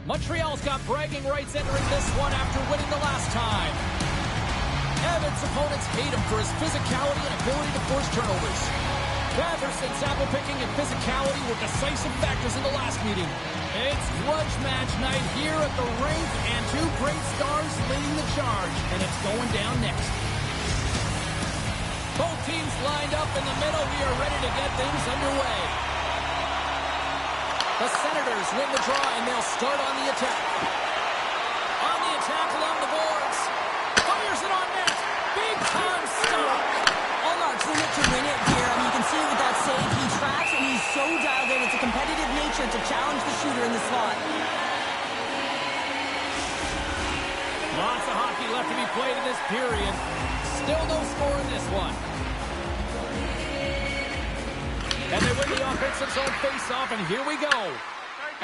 Montreal's got bragging rights entering this one after winning the last time. Evan's opponents hate him for his physicality and ability to force turnovers. Batterson's apple picking and physicality were decisive factors in the last meeting. It's grudge match night here at the rink, and two great stars leading the charge, and it's going down next. Both teams lined up in the middle. We are ready to get things underway. The Senators win the draw, and they'll start on the attack. On the attack along the boards. Fires it on net. Big time stop. Allmark's in it to win it here. I mean, you can see with that save, he tracks, and he's so dialed in. It's a competitive nature to challenge the shooter in the slot. Lots of hockey left to be played in this period. Still no score in this one. And they win the offensive zone face-off, and here we go.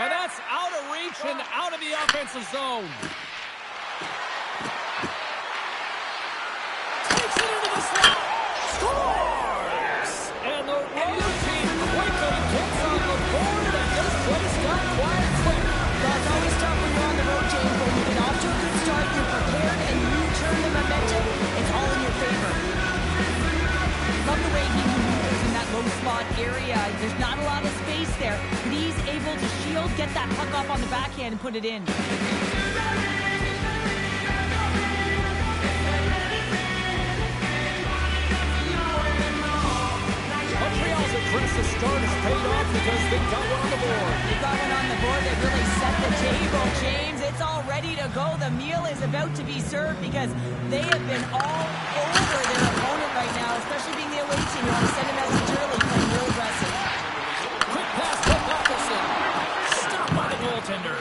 And that's out of reach and out of the offensive zone. Takes it into the slot. Scores! And the road team quickly gets on the board, and this place got quiet quick. Well, it's always tough when you're on the road, James, but when you get off to a good start, you're prepared, and you turn the momentum, it's all in your favor. Love the way he maneuvers in that low slot area. There's not a lot of space there, but he's able to shield, get that puck off on the backhand, and put it in. Montreal's aggressive start has paid off because they got one on the board. They got one on the board that really set the table, James. It's all ready to go. The meal is about to be served because they have been all over their opponent right now, especially being the away team. You want to send a message early, playing real aggressive. Quick pass to Batterson. Stopped by the goaltender.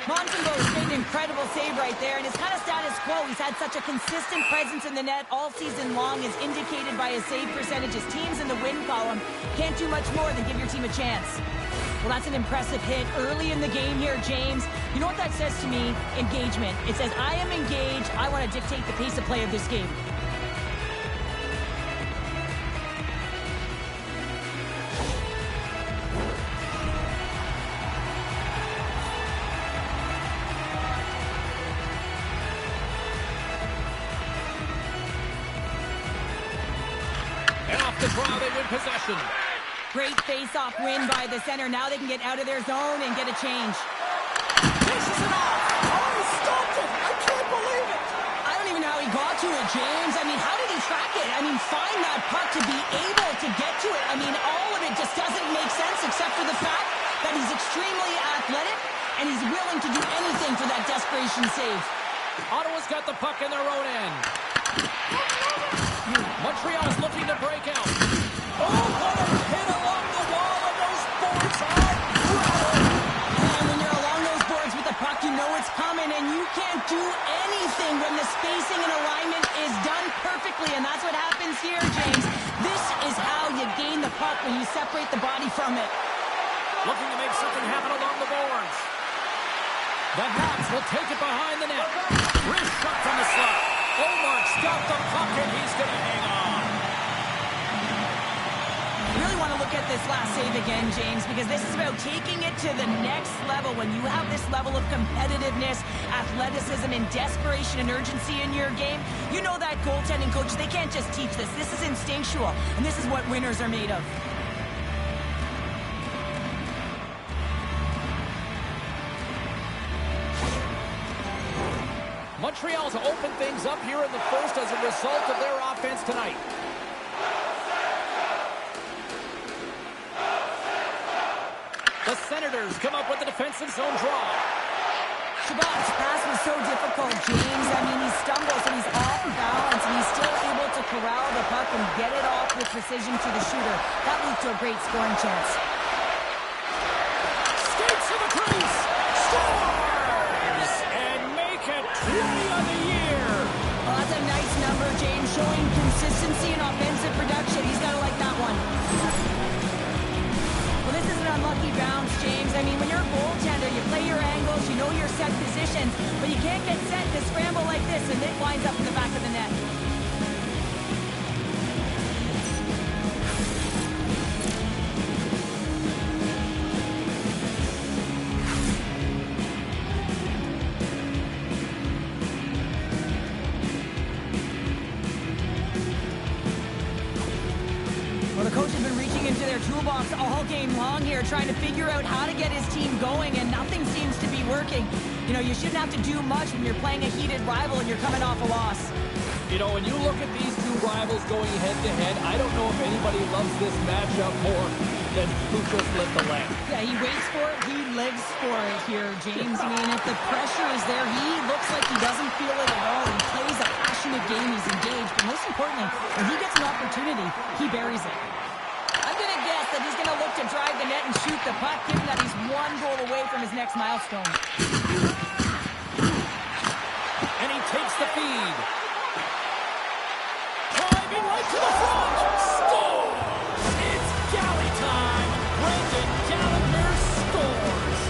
Montembeault's made an incredible save right there, and it's kind of status quo. He's had such a consistent presence in the net all season long, as indicated by his save percentages. Teams in the win column can't do much more than give your team a chance. Well, that's an impressive hit early in the game here, James. You know what that says to me? Engagement. It says, I am engaged. I want to dictate the pace of play of this game. The draw, they win possession. Great face-off win by the center. Now they can get out of their zone and get a change. Dishes it off. Oh, he stopped it. I can't believe it. I don't even know how he got to it, James. I mean, how did he track it? I mean, find that puck to be able to get to it. I mean, all of it just doesn't make sense except for the fact that he's extremely athletic and he's willing to do anything for that desperation save. Ottawa's got the puck in their own end. Montreal's looking to break out. Oh, what a hit along the wall, and those boards are brutal. And when you're along those boards with the puck, you know it's coming, and you can't do anything when the spacing and alignment is done perfectly, and that's what happens here, James. This is how you gain the puck, when you separate the body from it. Looking to make something happen along the boards. The Habs will take it behind the net. Wrist shot from the slot. Allmark's got the puck, and he's going to hang on. Really want to look at this last save again, James, because this is about taking it to the next level. When you have this level of competitiveness, athleticism, and desperation and urgency in your game, you know that goaltending coach, they can't just teach this. This is instinctual, and this is what winners are made of. Montreal's opened things up here in the first as a result of their offense tonight. The Senators come up with the defensive zone draw. Shabbat's pass was so difficult, James. I mean, he stumbles and he's off balance, and he's still able to corral the puck and get it off with precision to the shooter. That leads to a great scoring chance. Skates to the crease. Scores! And make it 20 on the year. Well, that's a nice number, James, showing consistency and offensive production. He's got to like that one. Well, this is an unlucky bounce, James. I mean, when you're a goaltender, you play your angles, you know your set positions, but you can't get set to scramble like this, and it winds up in the back of the net. game long here, trying to figure out how to get his team going, and nothing seems to be working. You know, you shouldn't have to do much when you're playing a heated rival and you're coming off a loss. You know, when you look at these two rivals going head-to-head, I don't know if anybody loves this matchup more than who just lit the lamp. Yeah, he waits for it. He lives for it here, James. I mean, if the pressure is there, he looks like he doesn't feel it at all. He plays a passionate game. He's engaged. But most importantly, when he gets an opportunity, he buries it. I'm going to guess that he's going to look to drive the net and shoot the puck, given that he's one goal away from his next milestone. And he takes the feed. Driving right to the front. Scores! It's Galley time. Brendan Gallagher scores.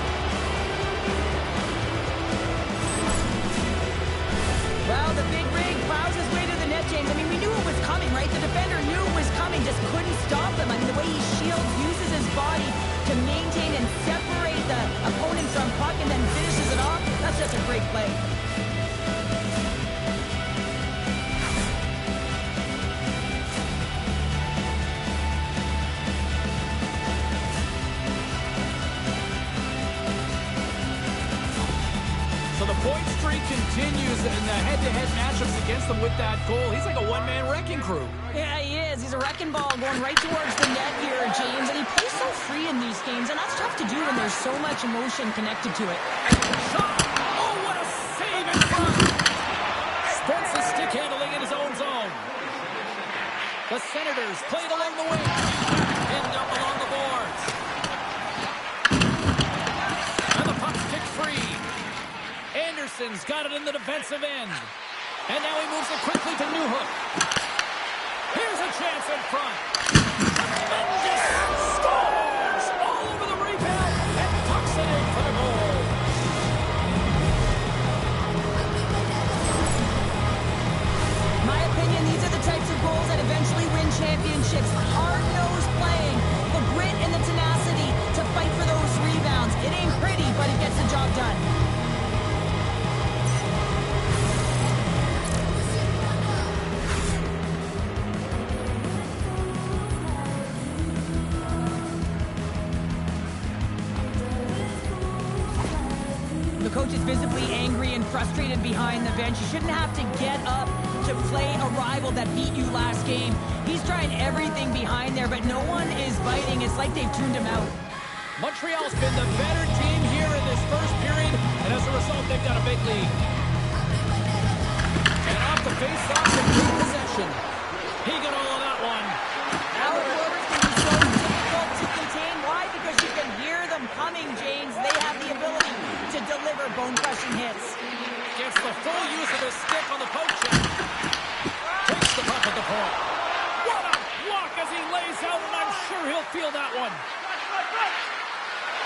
Well, the big rig plows his way to the net, James. I mean, we knew it was coming, right? The defender knew it was coming, just couldn't stop him. I mean, the way he shields, uses his body to maintain and separate the opponent from puck and then finishes it off, that's just a great play. So the point streak continues in the head-to-head matchups against them with that goal. He's like a one-man wrecking crew. Yeah, he is. He's a wrecking ball going right towards the net here, James. And he plays so free in these games, and that's tough to do when there's so much emotion connected to it. Shot! Oh, what a save in front! Sports the stick handling in his own zone. The Senators played along the wing. Pinned up along the boards. And the puck's kicked free. Anderson's got it in the defensive end. And now he moves it quickly to Newhook. Here's a chance in front. Tremendous scores! All over the rebound and tucks it in for the goal. My opinion, these are the types of goals that eventually win championships. Hard-nosed playing, the grit and the tenacity to fight for those rebounds. It ain't pretty, but it gets the job done. The coach is visibly angry and frustrated behind the bench. You shouldn't have to get up to play a rival that beat you last game. He's trying everything behind there, but no one is biting. It's like they've tuned him out. Montreal's been the better team here in this first period, and as a result, they've got a big lead. And off the face-off, complete possession. He got all of that one. Power forwards can be so difficult to contain. Why? Because you can hear them coming, James. They have the ability to deliver bone-crushing hits. Gets the full use of his stick on the poke check. Takes the puck at the point. What a block as he lays out, and I'm sure he'll feel that one.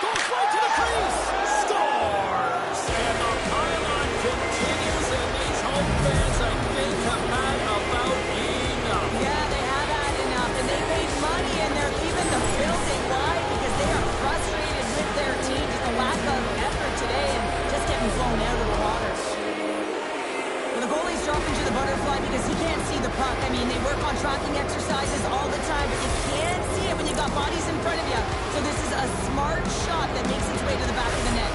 Goes right to the crease. Scores! And the pylon continues, and these home fans, I think, have had about enough. Yeah, they have had enough, and they paid money, and they're leaving the building. Why? Because they are frustrated with their team. Just a lack of effort today and just getting blown out of the water. Well, the goalie's dropping to the butterfly because he can't see the puck. I mean, they work on tracking exercises all the time, but you can't see it when you got bodies in front of you. So this is a smart shot that makes its way to the back of the net.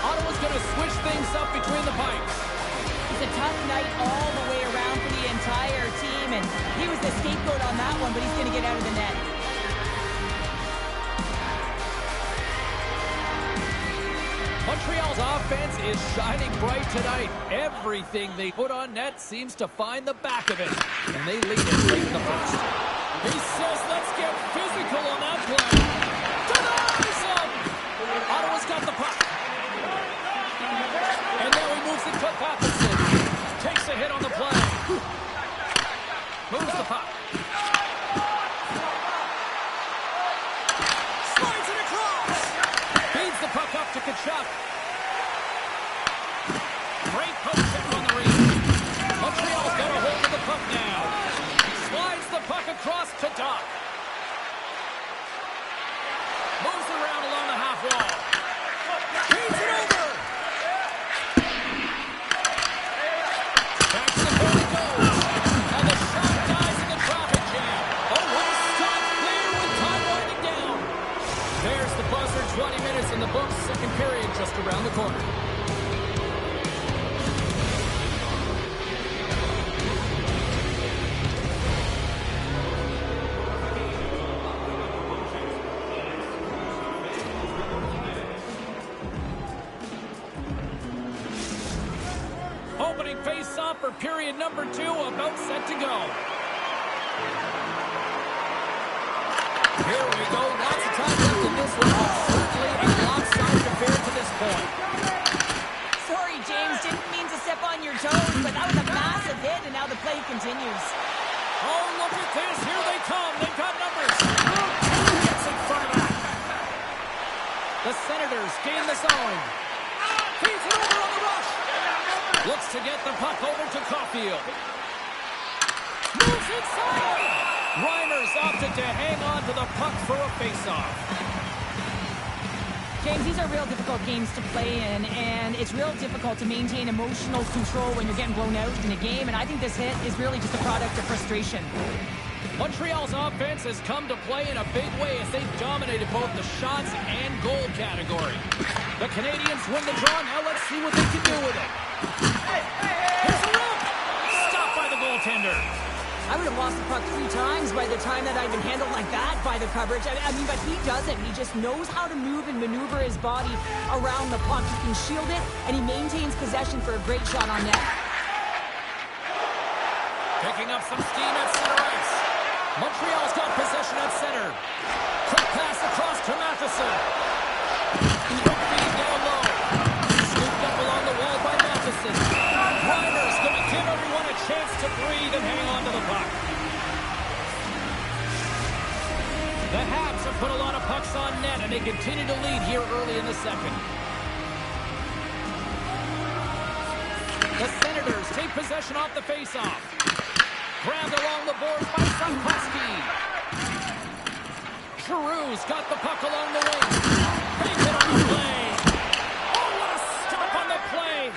Ottawa's going to switch things up between the pipes. It's a tough night all the way around for the entire team, and he was the scapegoat on that one, but he's going to get out of the net. Montreal's offense is shining bright tonight. Everything they put on net seems to find the back of it, and they lead it late in the first. He says, let's get physical on that play. Denies him! Ottawa's got the puck. And now he moves it to Patterson. Takes a hit on the play. Moves the puck. Slides it across. Feeds the puck up to Kachuk. Great poke check on the reach. Montreal's got a hold of the puck now. Slides the puck across to Doc. Moves around along the half wall. Feeds it over. around the corner. Opening face-off for period number 2, about set to go. Here we go. Lots of time left in this one, but certainly a lopsided affair to this point. Sorry, James. Didn't mean to step on your toes, but that was a massive hit, and now the play continues. Oh, look at this. Here they come. They've got numbers. Gets in front of that. The Senators gain the zone. Feeds it over on the rush. Looks to get the puck over to Caulfield. Moves inside. Reimer's opted to hang on to the puck for a face-off. James, these are real difficult games to play in, and it's real difficult to maintain emotional control when you're getting blown out in a game, and I think this hit is really just a product of frustration. Montreal's offense has come to play in a big way as they've dominated both the shots and goal category. The Canadiens win the draw. Now let's see what they can do with it. Here's a rip! Stopped by the goaltender. I would have lost the puck 3 times by the time that I've been handled like that by the coverage. I mean, but he doesn't. He just knows how to move and maneuver his body around the puck. He can shield it, and he maintains possession for a great shot on net. Picking up some steam at center ice. Montreal's got possession at center. Quick pass across to Matheson. Quick feed down low. Scooped up along the wall by Matheson. Reimer's going to give everyone a chance to breathe and hang on to the puck. The Habs have put a lot of pucks on net, and they continue to lead here early in the second. The Senators take possession off the faceoff. Grabbed along the boards by Sankowski. Giroux's got the puck along the wing. They hit on the play. Oh, what a stop on the play.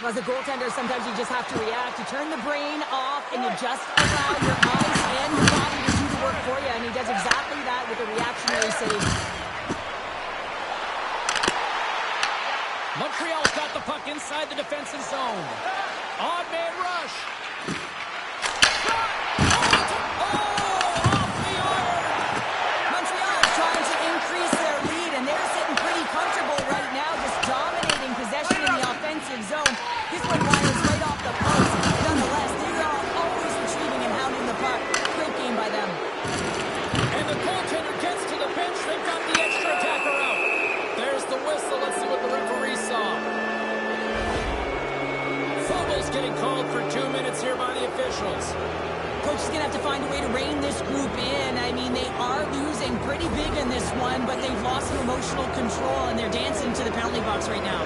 As a goaltender, sometimes you just have to react. You turn the brain off, and you just allow your eyes and your body to do the work for you, and he does exactly that with a reactionary save. Montreal's got the puck inside the defensive zone. Odd man rush. Zone. This one wires right off the post. Nonetheless, they are always retrieving and hounding the puck. Great game by them. And the goaltender gets to the bench. They've got the extra attacker out. There's the whistle. Let's see what the referee saw. Fogel's getting called for 2 minutes here by the officials. Coach is going to have to find a way to rein this group in. I mean, they are losing pretty big in this one, but they've lost some emotional control, and they're dancing to the penalty box right now.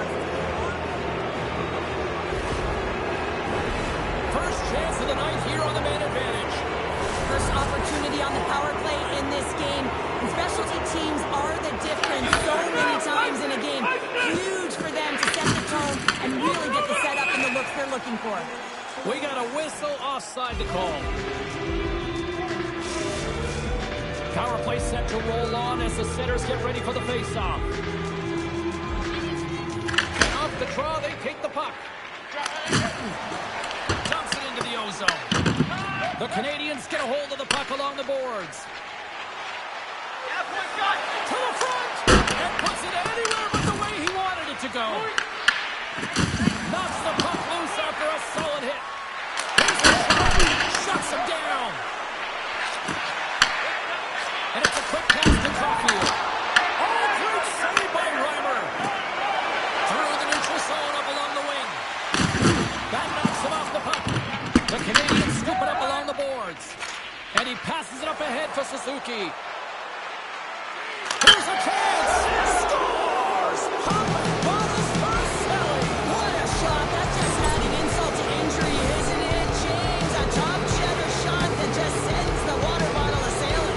Chance of the night here on the man advantage. First opportunity on the power play in this game. And specialty teams are the difference so many times in a game. Huge for them to set the tone and really get the setup and the looks they're looking for. We got a whistle offside to call. Power play set to roll on as the Senators get ready for the face-off. And off the draw, they take the puck. Zone. The Canadiens get a hold of the puck along the boards. To the front! And puts it anywhere but the way he wanted it to go. Knocks the puck loose after a solid hit. Here's the shot. Shuts him down. And it's a quick pass to Caulfield. Oh, great save by Reimer. Through the neutral zone up along the wing. That knocks him off the puck. The Canadiens scoop it up along the boards. And he passes it up ahead for Suzuki. Here's a chance! Scores! Pop bottles for Selly! What a shot! That's just adding insult to injury, isn't it, James? A top cheddar shot that just sends the water bottle a-sailing.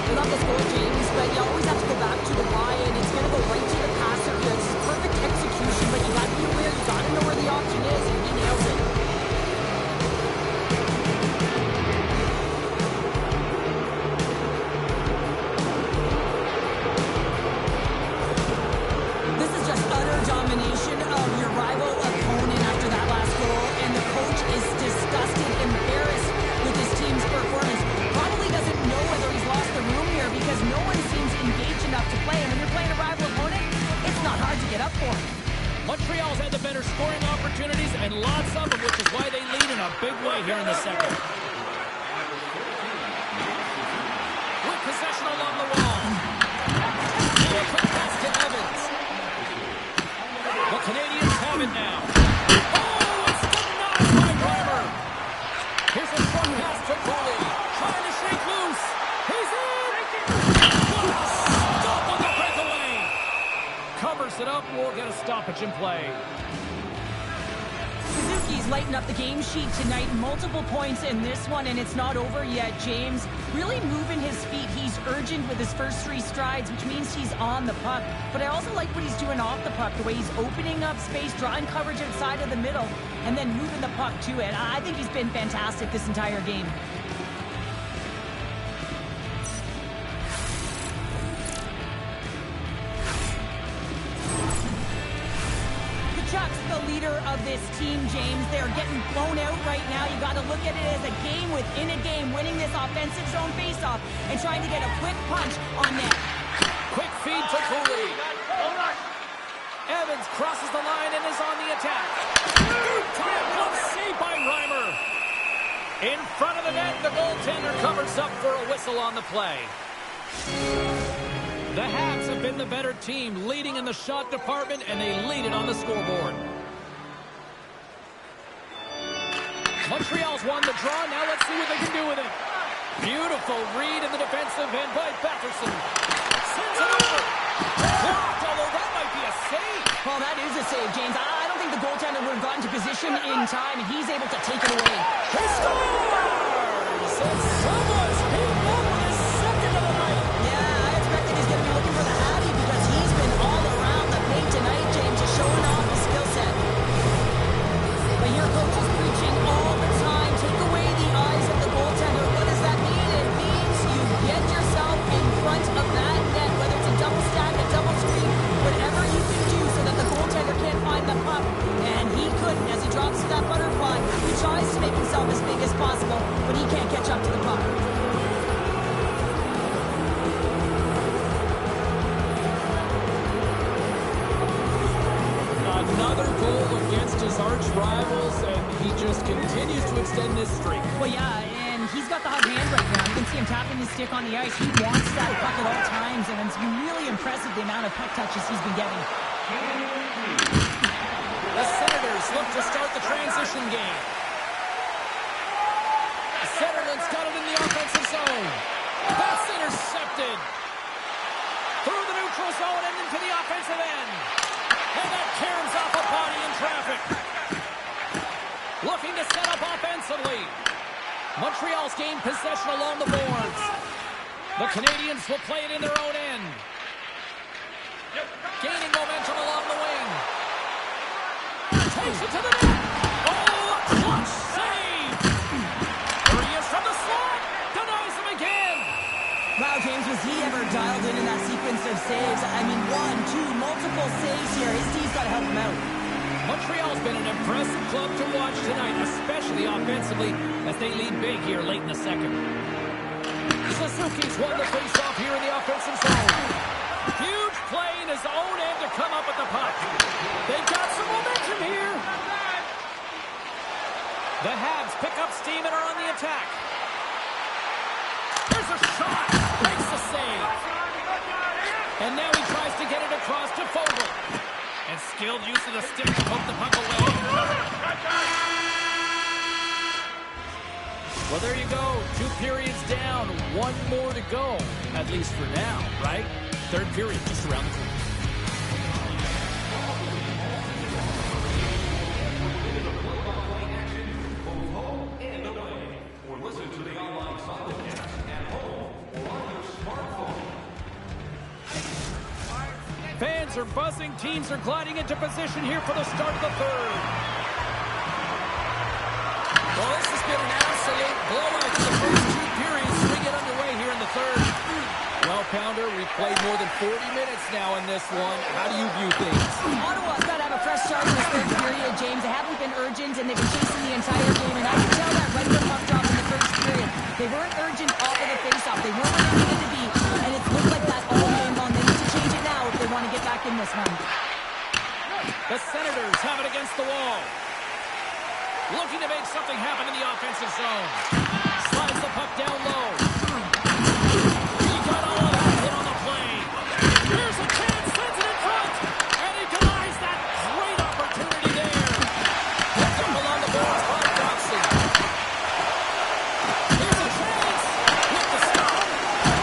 I love this goal, James, but you always have to go back to the why, and it's going to go right to the passer here. It's perfect execution, but you got to be aware, you got to know where the option is, and he nails it. And lots of them, which is why they lead in a big way here in the second. With possession along the wall. Here comes pass to Evans. The Canadiens have it now. Oh, it's denied by Reimer. Here's a short pass to Cooley. Trying to shake loose. He's in. What a stop on the breakaway. Covers it up. We'll get a stoppage in play. Suzuki's lighting up the game sheet tonight. Multiple points in this one, and it's not over yet. James really moving his feet. He's urgent with his first 3 strides, which means he's on the puck. But I also like what he's doing off the puck, the way he's opening up space, drawing coverage outside of the middle, and then moving the puck to it. I think he's been fantastic this entire game. Chuck's the leader of this team, James. They're getting blown out right now. You got to look at it as a game within a game, winning this offensive zone faceoff and trying to get a quick punch on net. Quick feed to Cooley. Evans crosses the line and is on the attack. Time glove save by Reimer. In front of the net, the goaltender covers up for a whistle on the play. The Habs have been the better team, leading in the shot department, and they lead it on the scoreboard. Montreal's won the draw. Now let's see what they can do with it. Beautiful read in the defensive end by Batherson. Sends it over. Blocked, although that might be a save. Well, that is a save, James. I don't think the goaltender would have gotten to position in time, and he's able to take it away. He scores! And someone's hitting over his second of the night. Yeah, I expected he's going to be looking for the Hattie because he's been all around the paint tonight, James, just showing off his skill set. But your coach is preaching all the time. Take away the eyes of the goaltender. What does that mean? It means you get yourself in front of that net, whether it's a double stack, a double screen, whatever you can do so that the goaltender can't find the puck. And he couldn't as he drops to that butterfly. He tries to make himself as big as possible, but he can't catch up to the puck. Another goal against his arch rivals, and he just continues to extend this streak. Well, yeah, and he's got the hot hand right now. You can see him tapping his stick on the ice. He wants that puck at all times, and it's been really impressive the amount of puck touches he's been getting. The Senators look to start the transition game. Centerland's got it in the offensive zone. That's intercepted. Through the neutral zone and into the offensive end. And that caroms off a body in traffic. Looking to set up offensively. Montreal's gained possession along the boards. The Canadiens will play it in their own end. Gaining momentum along the wing. Takes it to the net. Oh, a clutch save. There he is from the slot. Denies him again. Wow, James, was he ever dialed in that sequence of saves? I mean, 1, 2, multiple saves here. His team's got to help him out. Montreal's been an impressive club to watch tonight, especially offensively, as they lead big here late in the second. Suzuki's won the faceoff here in the offensive zone. Huge play in his own end to come up with the puck. They got some momentum here. The Habs pick up steam and are on the attack. There's a shot. Makes the save. And now he tries to get it across to Fogle. And skilled use of the stick to poke the puck away. Well, there you go. 2 periods down. 1 more to go. At least for now, right? Third period just around the corner. Fans are buzzing. Teams are gliding into position here for the start of the third. Well, this has been an absolute blowout for the first 2 periods. We get underway here in the third. Well, Pounder, we've played more than 40 minutes now in this one. How do you view things? Ottawa's got to have a fresh start in this third period, James. They haven't been urgent, and they've been chasing the entire game. And I can tell that right from puck drop in the first period. They weren't urgent off of the faceoff. They weren't where they needed to be, and it's looked like that all game long. They need to change it now if they want to get back in this one. The Senators have it against the wall. looking to make something happen in the offensive zone. Slides the puck down low. He got all of that hit on the play. Here's a chance, sends it in front, and he denies that great opportunity there. Picked up along the boards by Dobson. Here's a chance with the stop.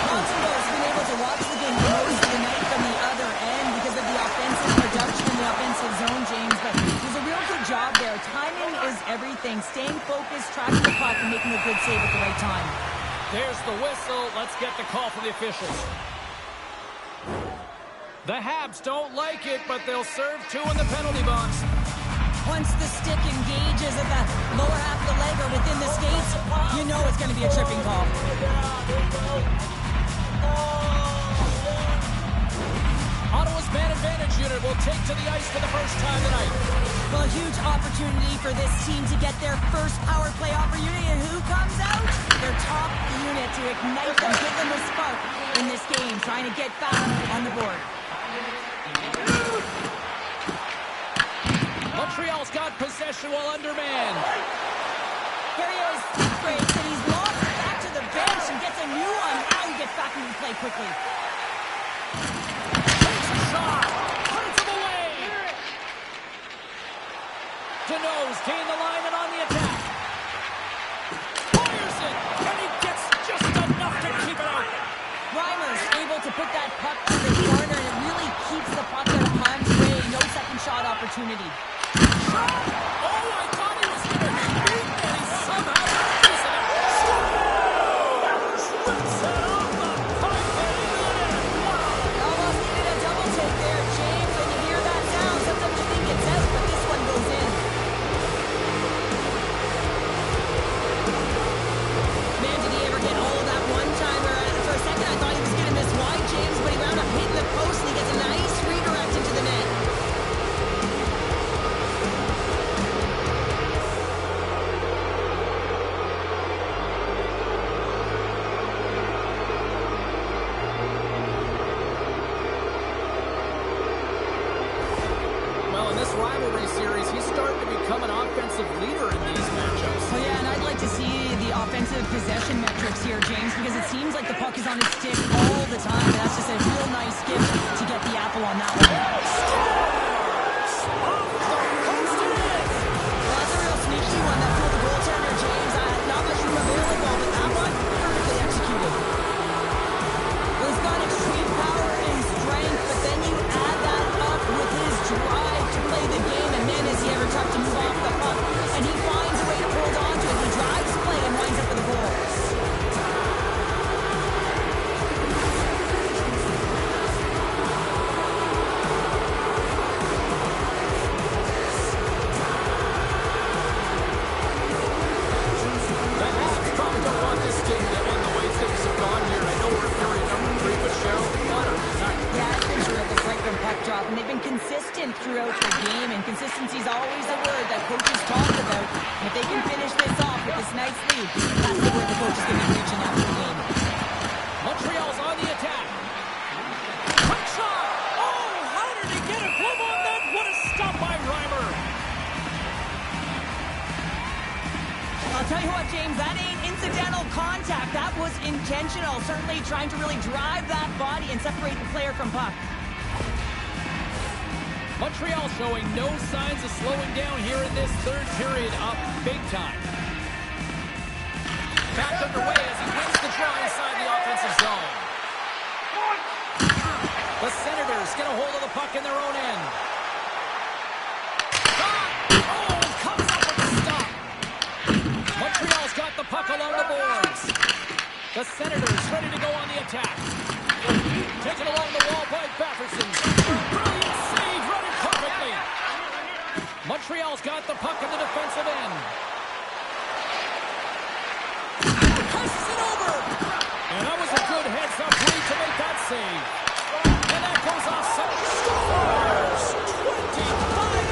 Montreal's been able to watch the game most of the night from the other end because of the offensive production in the offensive zone, James, but there's a real good job there. Timing is everything. Staying focused, tracking the puck, and making a good save at the right time. There's the whistle. Let's get the call from the officials. The Habs don't like it, but they'll serve two in the penalty box. Once the stick engages at the lower half of the leg or within the skates, you know it's going to be a tripping call. Ottawa's man advantage unit will take to the ice for the first time tonight. Well, a huge opportunity for this team to get their first power play opportunity. And who comes out? Their top unit to ignite them, give them a spark in this game, trying to get back on the board. Montreal's got possession while undermanned. Carrier's breaks, and he's lost it back to the bench and gets a new one. Now he gets back into play quickly. Takes a shot. Punts him away. Denos gained the line and on the attack. Fires it, and he gets just enough to keep it out. Reimer's able to put that puck to the corner, and it really keeps the puck out of harm's way. No second shot opportunity. Oh, I thought he was going to beat, and he somehow misses it. Rips it off the pipe and into the net. Wow. Almost needed a double take there, James. When you hear that sound, sometimes you think it's out, but this one goes in. Man, did he ever get all of that one-timer? For a second, I thought he was going to miss wide, James, but he wound up hitting the post, and he gets a nice redirect into the net. Well, in this rivalry series, he's starting to become an offensive leader in these matchups. Oh, yeah, and I'd like to see the offensive possession metrics here, James, because it seems like the puck is on his stick all the time, and that's just a real nice gift to get the apple on that one. Off the post it is. Well, that's a real sneaky one. That fooled the goaltender, James. Not much room available, but that one, perfectly executed. Well, he's got extreme power and strength, but then you add that up with his drive to play the game, and man, is he ever tough to move off the puck. And he finds a way to hold on to it. He drives play and winds up with a goal. The Habs probably don't want this game to end the way things have gone here. I know we're in period number 3, but Cheryl, what a night. Yeah, it's been terrific right from puck drop, and they've been consistent throughout the game, and consistency is always a word that coaches talk about. And if they can finish this off with this nice lead, that's the word the coach is going to be reaching after the game. Montreal's on the attack. Quick shot. Oh, how did he get a glove on that? What a stop by Reimer. I'll tell you what, James, that ain't incidental contact. That was intentional, certainly trying to really drive that body and separate the player from puck. Montreal showing no signs of slowing down here in this third period, up big time. Back underway as he wins the draw inside the offensive zone. The Senators get a hold of the puck in their own end. Shot! Oh, comes up with the stop. Montreal's got the puck along the boards. The Senators ready to go on the attack. Taken along the wall by Batherson. Brilliant save, running perfectly. Montreal's got the puck in the defensive end. Passes it over. And that was a good heads-up read to make that save. And that goes off some scores. 25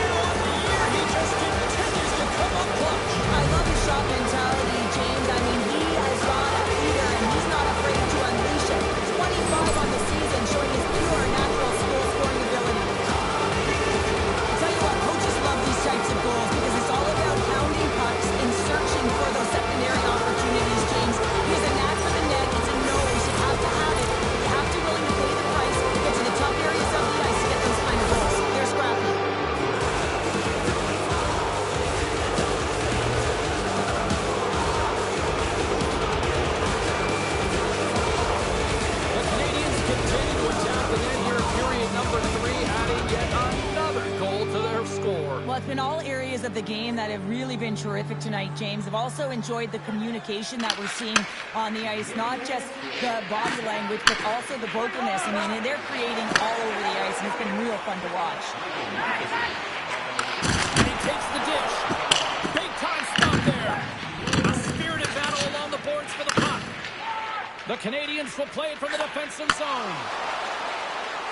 now on the year. He just continues to come up clutch. I love his shot mentality, James. I mean, he has got a leader, and he's not afraid to unleash it. 25 on the season, showing his pure natural goal-scoring ability. I'll tell you what, coaches love these types of goals because it's all about pounding pucks in all areas of the game that have really been terrific tonight, James. I've also enjoyed the communication that we're seeing on the ice, not just the body language, but also the vocalness. I mean, they're creating all over the ice, and it's been real fun to watch. And he takes the dish. Big time stop there. A spirited battle along the boards for the puck. The Canadiens will play it from the defensive zone.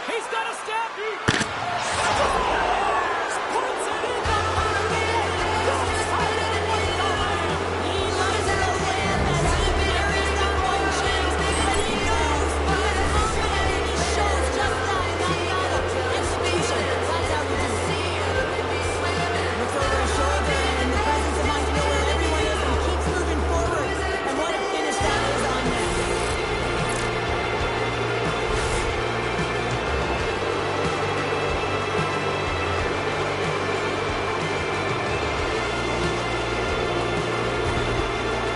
He's got a step. Scores! Puts it in the bottom of the net. Goes high and away the line. He loves it over there. That's a very good one, James. But he knows by the moment, and he shows just that battle and speech. That's how we do it. Looks over his shoulder, and in the presence of Montreal, where everyone is, and keeps moving forward. And what a finish that is on net.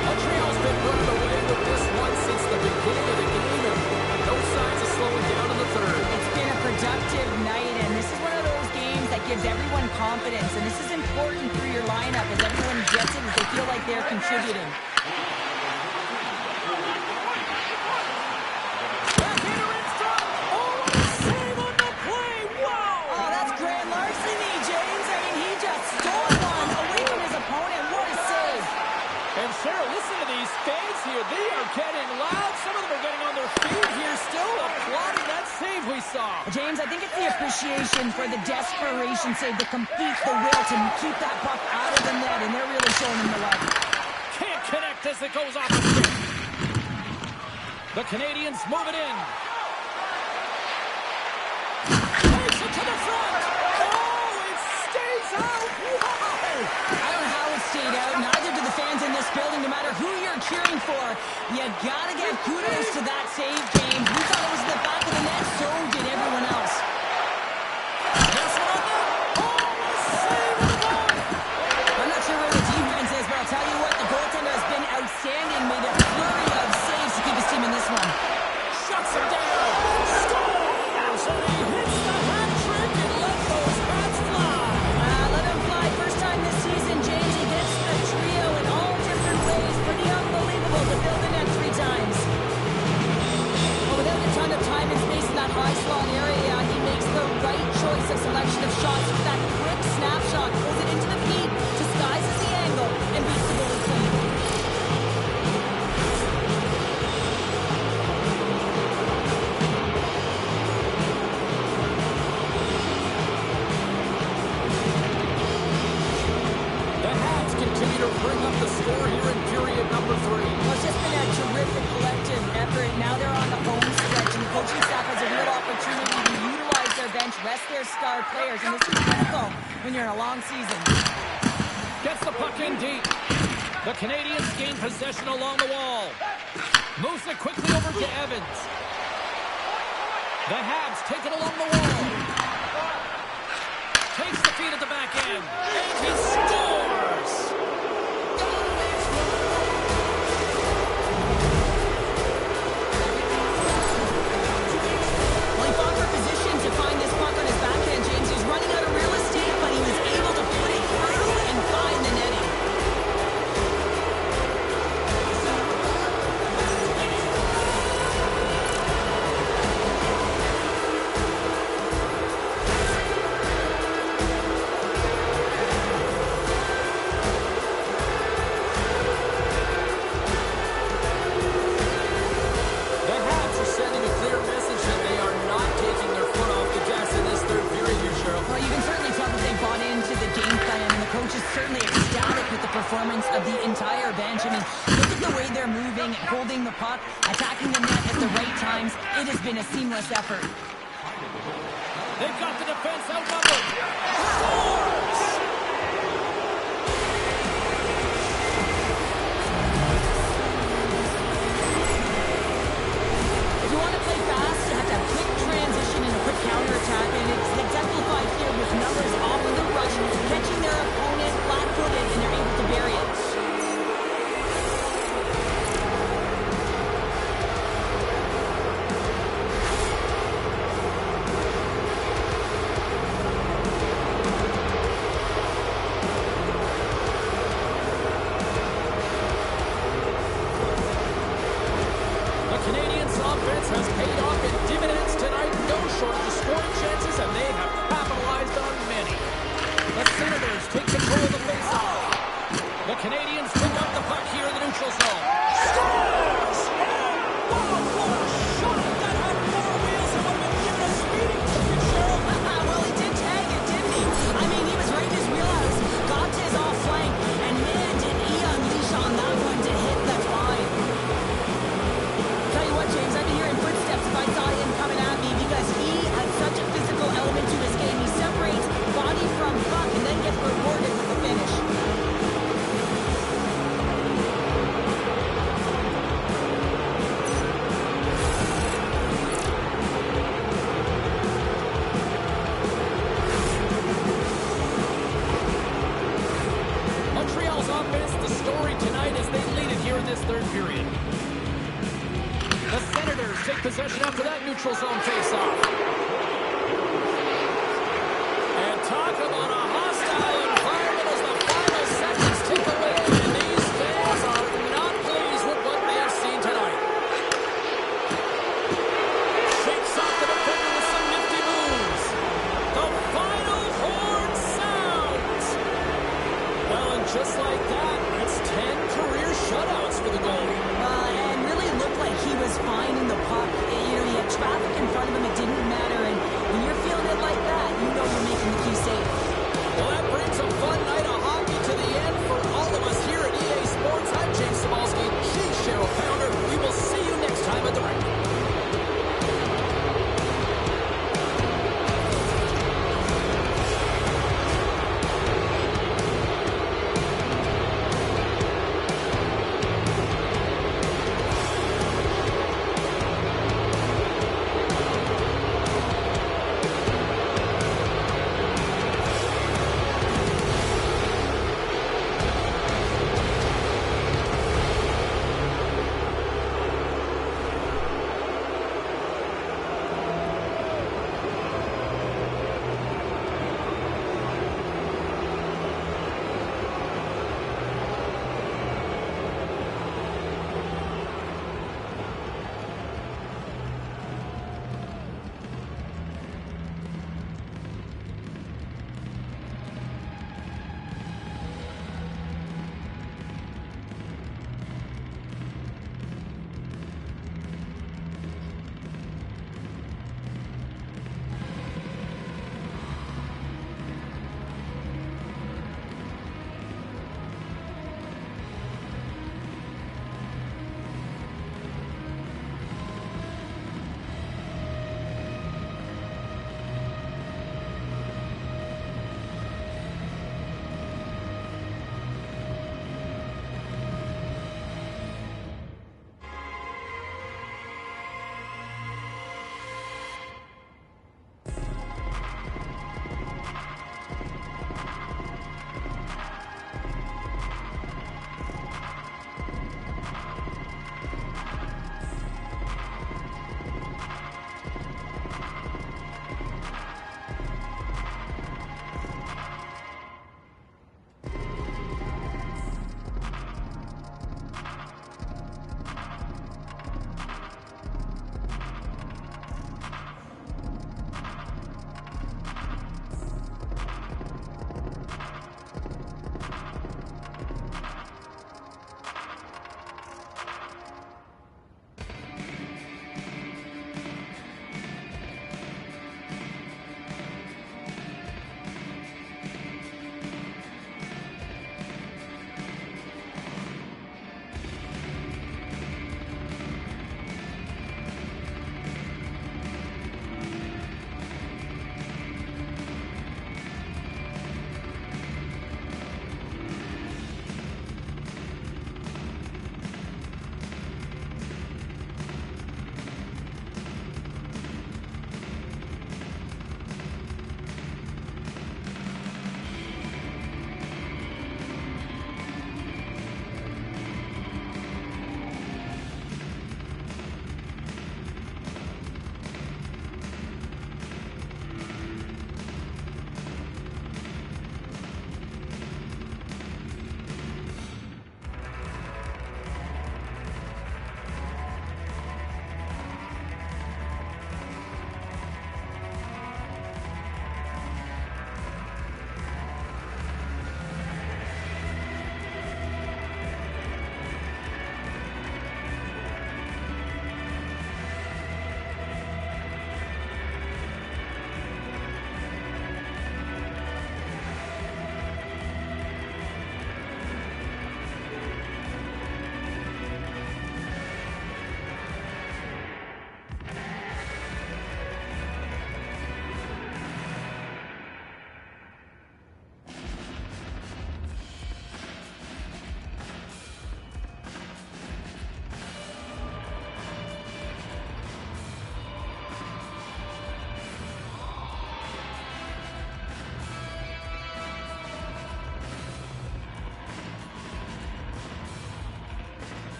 Montreal's been running away with this one since the beginning of the game, and no signs of slowing down in the third. It's been a productive night, and this is one of those games that gives everyone confidence, and this is important through your lineup as everyone gets it, as they feel like they're contributing. Backhander in front. Oh, what a save on the play. Wow. Oh, that's grand larceny, James. I mean, he just stole one away from his opponent. What a save. And Cheryl, listen to these fans here. They are getting loud. Some of them are getting on their feet here, still applauding that save we saw. James, I think it's the appreciation for the desperation save, to complete the will to keep that puck out of the net, and they're really showing him the love. Can't connect as it goes off the stick. The Canadiens move it in. Takes it to the front. Oh, it stays out. Wow. I don't know how it stayed out. Neither do the fans in this building, no matter who you're cheering for. You gotta give kudos to that save, James. We thought it was the back of the net, so did everyone else. This one on net. Oh, what a save of the goal. I'm not sure where the defense is, but I'll tell you what, the goaltender has been outstanding. Made a flurry of saves to keep his team in this one. Shuts him down. Scores. And he hits the hat trick and let those bats fly. Let him fly. First time this season, James. He gets the trio in all different ways. Pretty unbelievable to fill the net 3 times. Well, without a ton of time and space in that high slot area, he makes the right choice of selection of shots with that quick snapshot. Pulls it into the feet, disguises the angle, and beats the goalie clean. The Habs continue to bring up the score here in period number 3. Well, it's just been a terrific collective effort. Now they're on the home stretch, and the coaching staff has a real opportunity to utilize their bench, rest their star players, and this is critical when you're in a long season. Gets the puck in deep. The Canadiens gain possession along the wall. Moves it quickly over to Evans. The Habs take it along the wall. Takes the feed at the back end. And he scores! Well, he fought for position to find this puck on his backhand, James. He was running out of real estate, but he was able to put it through and find the netting. The Habs are sending a clear message that they are not taking their foot off the gas in this third period here, Cheryl. Well, you can certainly tell that they bought into the game plan, and the coach is certainly ecstatic with the performance of the entire bench. I mean, look at the way they're moving, holding the puck, attacking the net at the right times. It has been a seamless effort. They've got the defense outnumbered. Scores! If you want to play fast, you have to have quick transition and a quick counterattack, and it's exemplified here with numbers off of the rush, catching their opponent flat-footed, and they're able to bury it. Canadiens pick up the puck here in the neutral zone. Scores! Oh, what a shot! That had four wheels and would have been given a speeding ticket, Cheryl. Well, he did tag it, didn't he? I mean, he was right in his wheelhouse, got to his off flank, and man, did he unleash on that one to hit that line. Tell you what, James, I'd be hearing footsteps if I saw him coming at me because he has such a physical element to his game. He separates body from puck and then gets rewarded with the finish. Montreal's offense, the story tonight as they lead it here in this third period. The Senators take possession after that neutral zone faceoff. And talk about a hostile